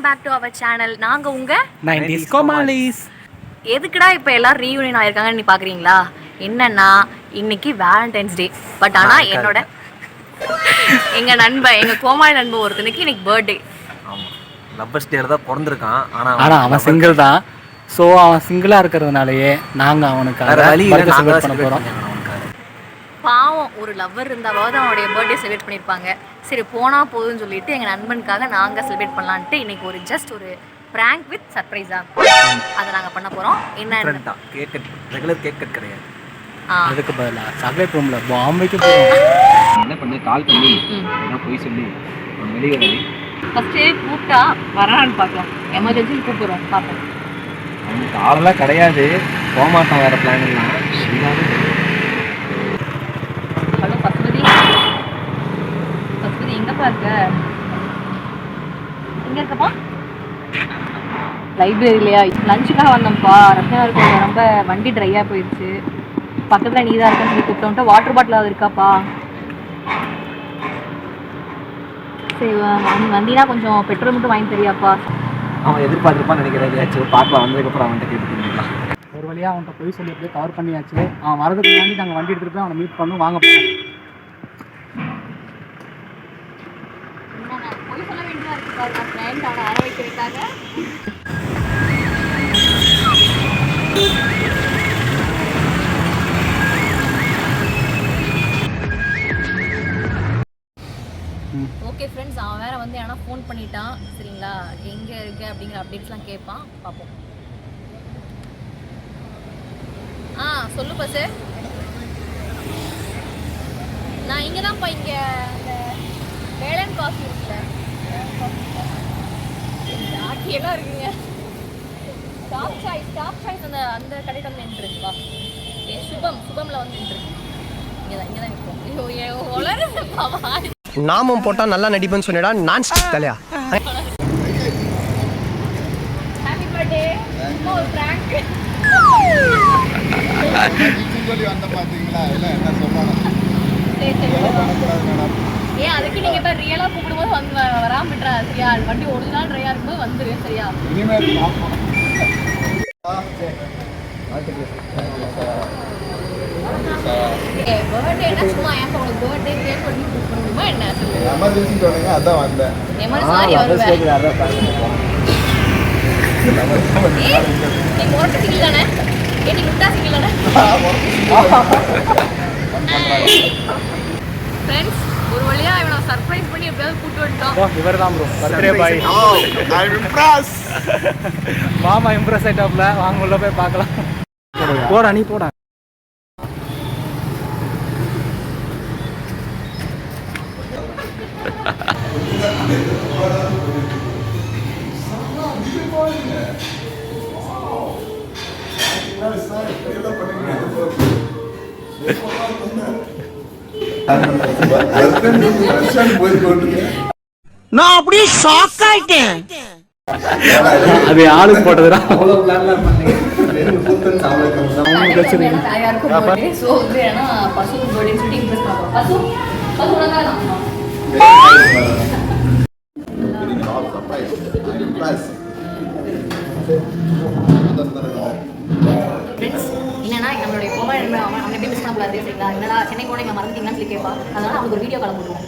Back to our channel. நாங்கள் உங்கள் 90s கோமாளிஸ். எதுக்குடா இப்போ எல்லோரும் ரீயூனியன் ஆகிருக்காங்கன்னு நீ பார்க்குறீங்களா? என்னன்னா இன்னைக்கு வேலண்டைன்ஸ் டே. பட் ஆனால் எங்கள் நண்பன், எங்கள் கோமாளி நண்பன் ஒருத்தனுக்கு இன்னைக்கு பர்த்டே. ஆமாம், லவ்வர்ஸ் டேல தான் பிறந்திருக்கான். ஆனால் அவன் சிங்கிள் தான். ஸோ அவன் சிங்கிளாக இருக்கிறதுனாலயே நாங்கள் அவனுக்கு செலிப்ரேட் பண்ண போகிறோம். பாவம், ஒரு லவ்வர் இருந்தாவது அவனுடைய பர்த்டே செலிப்ரேட் பண்ணியிருப்பாங்க. சரி போனால் போதும்னு சொல்லிட்டு எங்கள் நண்பனுக்காக நாங்கள் செலிப்ரேட் பண்ணலான்ட்டு இன்னைக்கு ஒரு ஜஸ்ட் ஒரு ப்ராங்க் வித் சர்ப்ரைஸாக அதை நாங்கள் பண்ண போகிறோம். என்ன cake cut, regular cake cut கிடையாது. அதுக்கு பதிலாக சாக்லேட் ரூமில் பாம் வைக்க போகிறோம். என்ன பண்ணி கால் பண்ணி என்ன போய் சொல்லி வெளியே ஃபஸ்ட்டு கூப்பிட்டா வரான்னு பார்க்கலாம். எமர்ஜென்சி கூப்பிடுறோம், பார்ப்போம். அவனுக்கு ஆளெல்லாம் கிடையாது, போகமாட்டான். வேறு பிளான்லாம் ஹலோ பசுபதி, பசுபதி எங்கப்பா இருக்க? எங்கே இருக்கப்பா? லைப்ரரியிலையா? லஞ்சுக்காக வந்தோம்ப்பா. ரஷ்யா இருக்க ரொம்ப வண்டி ட்ரையாக போயிடுச்சு. பக்கத்தில் நீ தான் இருக்கன்னு சொல்லி கூப்பிட்டோம்ட்டு வாட்டர் பாட்டில் அது இருக்காப்பா? சரி நீ வந்தீங்கன்னா கொஞ்சம் பெட்ரோல் மட்டும் வாங்கி தெரியாப்பா? அவன் எதிர்பார்த்துருப்பான்னு நினைக்கிறேன். பாப்பா வந்ததுக்கப்புறம் அவன்கிட்ட கேட்டுக்கலாம். ஒரு வழியாக அவன்கிட்ட போய் சொல்லி அப்படியே கவர் பண்ணியாச்சு. அவன் வரதுக்கு முன்னாடி நாங்கள் வண்டி எடுத்துகிட்டு போய் அவனை மீட் பண்ணணும், வாங்க போகிறோம். போய் சொல்ல வேண்டியதாக இருக்குப்பா, நான் ஃப்ரெண்ட் அவனை வர வைக்கிறதுக்காக. ஓகே ஃப்ரெண்ட்ஸ், அவன் வேறு வந்து ஏன்னா ஃபோன் பண்ணிட்டான். சரிங்களா, எங்கே இருக்கு அப்படிங்கிற அப்டேட்ஸ்லாம் கேட்பான், பார்ப்போம். சொல்லுப்பா சார். நான் இங்கே தான்ப்பா, இங்கே அந்த வேலன் காஃபி இருக்குல்ல, ஆக்கியெல்லாம் இருக்குங்க. டாப் சாய்ஸ் அந்த அந்த கடையில் வந்து நின்றுருக்குப்பா. சுபமில் வந்து நின்றுருக்கு. இங்கே தான் நிற்போம். ஐயோ வளருப்பா. நாமம் போட்டா நல்லா நடிப்புன்னு சொன்னடா. நான் தலையா ஹாப்பி பர்த்டே. ஒரு பிராங்க் சொல்லி வந்த பாத்தீங்களா? இல்ல என்ன சொல்றாங்க? ஏன் அதுக்கு நீங்க இப்ப ரியலா கூப்பிடும்போது வந்து வராம விட்டுறா? சரியா, வண்டி ஒரிஜினல் ட்ரையா இருக்கும்போது வந்துரு. சரியா, இனிமேல் பாப்போம். பர்த்டேனா சும்மா ஏன் உங்களுக்கு பர்த்டே கேக் பண்ணி புக் பண்ணணுமா என்ன? எமர்ஜென்சி சொன்னீங்க, அதான் வந்தேன். எமர்ஜென்சி வருவேன். நீ மொரட்டு சிங்கிள் தானே? நீ முட்டா சிங்கிள் தானே? ஃப்ரெண்ட்ஸ், ஒரு வழியா இவனை சர்ப்ரைஸ் பண்ணி எப்படியாவது கூட்டு வந்துட்டோம். இவர் தான் ப்ரோ பர்த்டே பாய். ஐ அம் இம்ப்ரஸ். மாமா இம்ப்ரெஸ் ஆயிட்டாப்ல. வாங்க உள்ள போய் பார்க்கலாம். போடா, நீ போடா. நான் அப்படியே ஷாக் ஆயிட்டேன். அது ஆளுக்கு போட்டதுடா. என்னன்னா நம்மளுடைய கோமாளி அவன் எப்படி மிஸ் பண்ணக்கூடாது. சரிங்களா, என்னடா சென்னை போன இங்கே மறந்துட்டீங்கன்னு சொல்லி கேட்பான். அதனால அவனுக்கு ஒரு வீடியோ கால் போடுவோம்.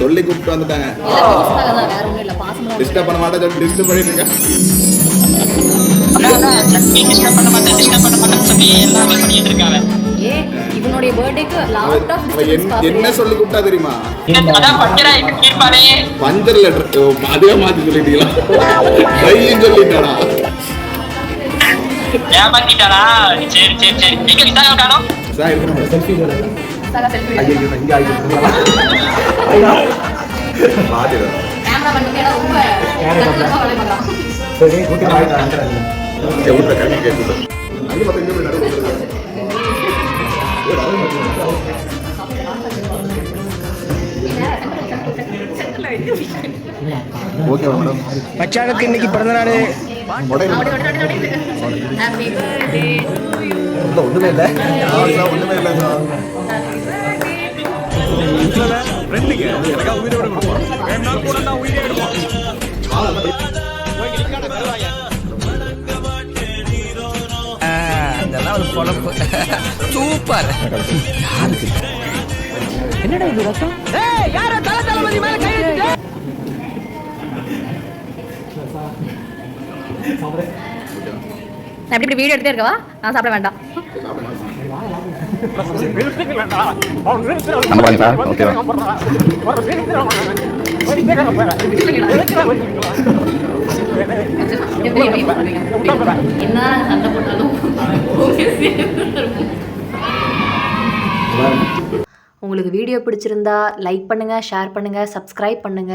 சொல்லி கூப்பிட்டு வந்துட்டாங்க. டிஸ்டர்ப் பண்ண மாட்டேன், டிஸ்டர்ப் பண்ணிட்டு இருக்கேன். இவனுடைய பர்த்டேக்கு என்ன சொல்லி கூப்பிட்டா தெரியுமா? பஞ்சர்ல அதே மாத்தி சொல்லிட்டீங்களா? சொல்லிட்டானா? ஏமாத்திட்டானா? சரி சரி சரி. எங்க விசாகம் காணோம்? சார் செல்ஃபி செல்ஃபி ஐயோ இங்க ஆயிடுச்சு. பாத்துறேன். வேண்டாம் பண்ணிட்டு ரொம்ப வேலை பண்ணலாம். சரி கூட்டி வாங்கிட்டு எவ்வளோ கண்ணி கேட்டு அங்கே பார்த்து எங்கே போய் நடுவு ஓகே மேடம். மச்சானுக்கு இன்னைக்கு பிறந்த நாள். Happy birthday to you. ஒண்ணுமே இல்லை ஒன்றுமே இல்லை அதெல்லாம் ஒரு பொழப்பு. சூப்பர். என்னடா இது ரத்தம்? யாரோ தளபதி மேல கை வச்சுட்டு. நான் இப்படி வீடியோ எடுத்தே இருக்கவா? நான் சாப்பிட வேண்டாம். என்ன சண்டை போட்டாலும் உங்களுக்கு வீடியோ பிடிச்சிருந்தா லைக் பண்ணுங்க, ஷேர் பண்ணுங்க, சப்ஸ்கிரைப் பண்ணுங்க.